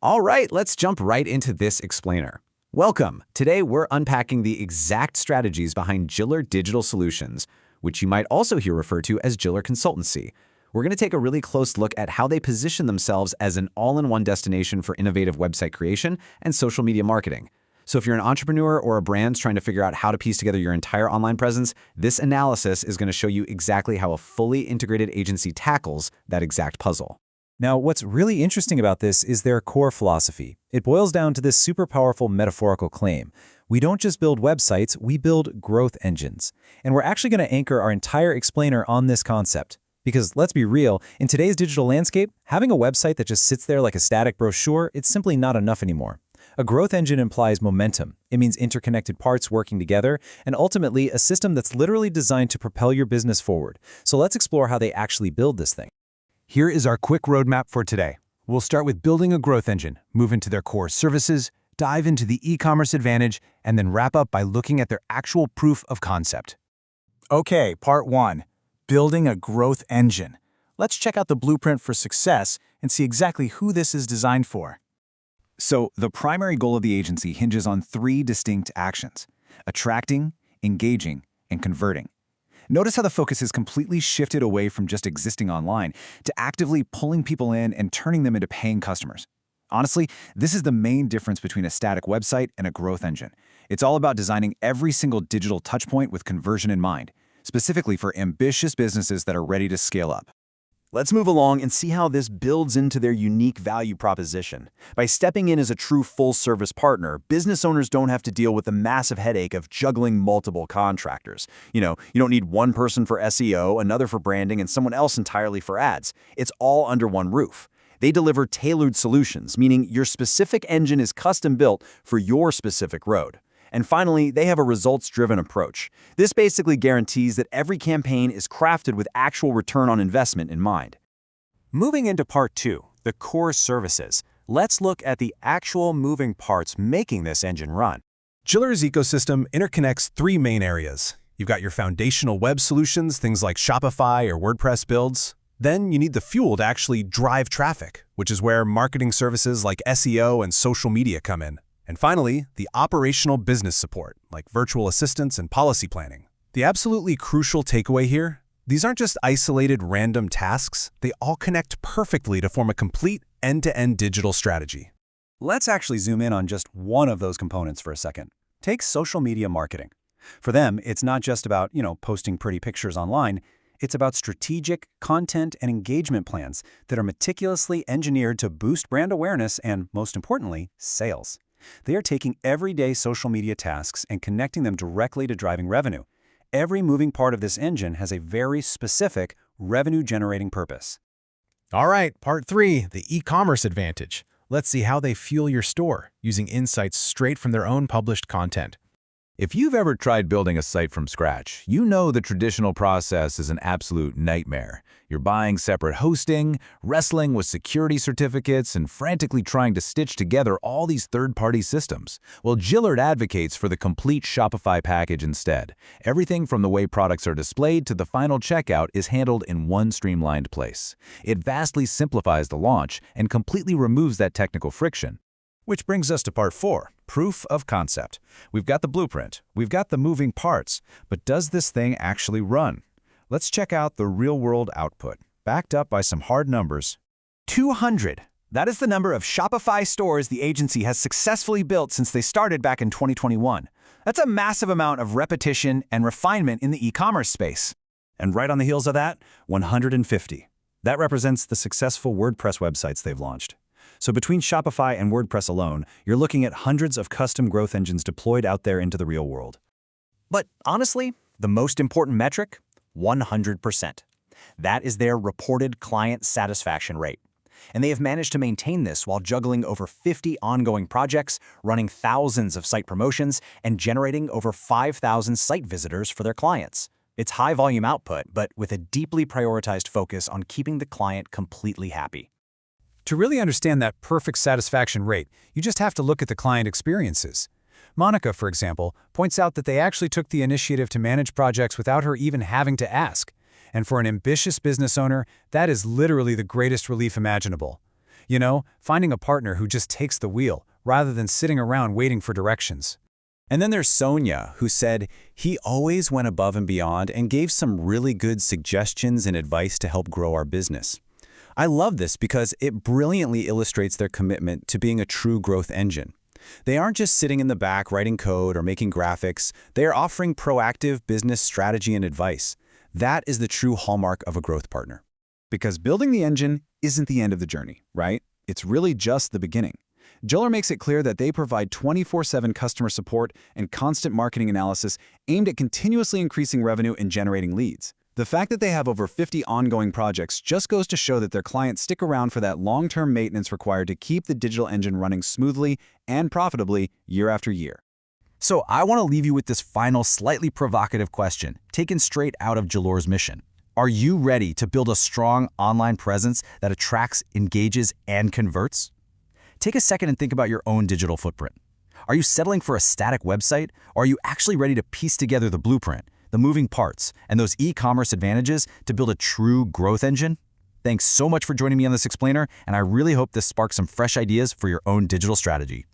All right, let's jump right into this explainer. Welcome. Today, we're unpacking the exact strategies behind Jillur Digital Solutions, which you might also hear referred to as Jillur Consultancy. We're going to take a really close look at how they position themselves as an all-in-one destination for innovative website creation and social media marketing. So if you're an entrepreneur or a brand trying to figure out how to piece together your entire online presence, this analysis is going to show you exactly how a fully integrated agency tackles that exact puzzle. Now, what's really interesting about this is their core philosophy. It boils down to this super powerful metaphorical claim. We don't just build websites, we build growth engines. And we're actually going to anchor our entire explainer on this concept. Because let's be real, in today's digital landscape, having a website that just sits there like a static brochure, it's simply not enough anymore. A growth engine implies momentum. It means interconnected parts working together, and ultimately a system that's literally designed to propel your business forward. So let's explore how they actually build this thing. Here is our quick roadmap for today. We'll start with building a growth engine, move into their core services, dive into the e-commerce advantage, and then wrap up by looking at their actual proof of concept. Okay, part 1. Building a growth engine. Let's check out the blueprint for success and see exactly who this is designed for. So, the primary goal of the agency hinges on 3 distinct actions: attracting, engaging, and converting. Notice how the focus is completely shifted away from just existing online to actively pulling people in and turning them into paying customers. Honestly, this is the main difference between a static website and a growth engine. It's all about designing every single digital touchpoint with conversion in mind, specifically for ambitious businesses that are ready to scale up. Let's move along and see how this builds into their unique value proposition. By stepping in as a true full-service partner, business owners don't have to deal with the massive headache of juggling multiple contractors. You don't need one person for SEO, another for branding, and someone else entirely for ads. It's all under one roof. They deliver tailored solutions, meaning your specific engine is custom-built for your specific road. And finally, they have a results-driven approach. This basically guarantees that every campaign is crafted with actual return on investment in mind. Moving into part 2, the core services, let's look at the actual moving parts making this engine run. Jillur's ecosystem interconnects 3 main areas. You've got your foundational web solutions, things like Shopify or WordPress builds. Then you need the fuel to actually drive traffic, which is where marketing services like SEO and social media come in. And finally, the operational business support, like virtual assistants and policy planning. The absolutely crucial takeaway here, these aren't just isolated random tasks, they all connect perfectly to form a complete end-to-end digital strategy. Let's actually zoom in on just one of those components for a second. Take social media marketing. For them, it's not just about, posting pretty pictures online. It's about strategic content and engagement plans that are meticulously engineered to boost brand awareness and, most importantly, sales. They are taking everyday social media tasks and connecting them directly to driving revenue. Every moving part of this engine has a very specific revenue-generating purpose. All right, part 3, the e-commerce advantage. Let's see how they fuel your store, using insights straight from their own published content. If you've ever tried building a site from scratch, you know the traditional process is an absolute nightmare. You're buying separate hosting, wrestling with security certificates, and frantically trying to stitch together all these third-party systems. Well, Jillur advocates for the complete Shopify package instead. Everything from the way products are displayed to the final checkout is handled in one streamlined place. It vastly simplifies the launch and completely removes that technical friction. Which brings us to part 4, proof of concept. We've got the blueprint, we've got the moving parts, but does this thing actually run? Let's check out the real-world output, backed up by some hard numbers. 200. That is the number of Shopify stores the agency has successfully built since they started back in 2021. That's a massive amount of repetition and refinement in the e-commerce space. And right on the heels of that, 150. That represents the successful WordPress websites they've launched. So between Shopify and WordPress alone, you're looking at hundreds of custom growth engines deployed out there into the real world. But honestly, the most important metric, 100%. That is their reported client satisfaction rate. And they have managed to maintain this while juggling over 50 ongoing projects, running thousands of site promotions, and generating over 5,000 site visitors for their clients. It's high-volume output, but with a deeply prioritized focus on keeping the client completely happy. To really understand that perfect satisfaction rate, you just have to look at the client experiences. Monica, for example, points out that they actually took the initiative to manage projects without her even having to ask. And for an ambitious business owner, that is literally the greatest relief imaginable. You know, finding a partner who just takes the wheel, rather than sitting around waiting for directions. And then there's Sonia, who said he always went above and beyond and gave some really good suggestions and advice to help grow our business. I love this because it brilliantly illustrates their commitment to being a true growth engine. They aren't just sitting in the back writing code or making graphics, they are offering proactive business strategy and advice. That is the true hallmark of a growth partner. Because building the engine isn't the end of the journey, right? It's really just the beginning. Jillur makes it clear that they provide 24/7 customer support and constant marketing analysis aimed at continuously increasing revenue and generating leads. The fact that they have over 50 ongoing projects just goes to show that their clients stick around for that long-term maintenance required to keep the digital engine running smoothly and profitably year after year. So I want to leave you with this final, slightly provocative question, taken straight out of Jillur's mission. Are you ready to build a strong online presence that attracts, engages, and converts? Take a second and think about your own digital footprint. Are you settling for a static website, or are you actually ready to piece together the blueprint, the moving parts, and those e-commerce advantages to build a true growth engine? Thanks so much for joining me on this explainer, and I really hope this sparks some fresh ideas for your own digital strategy.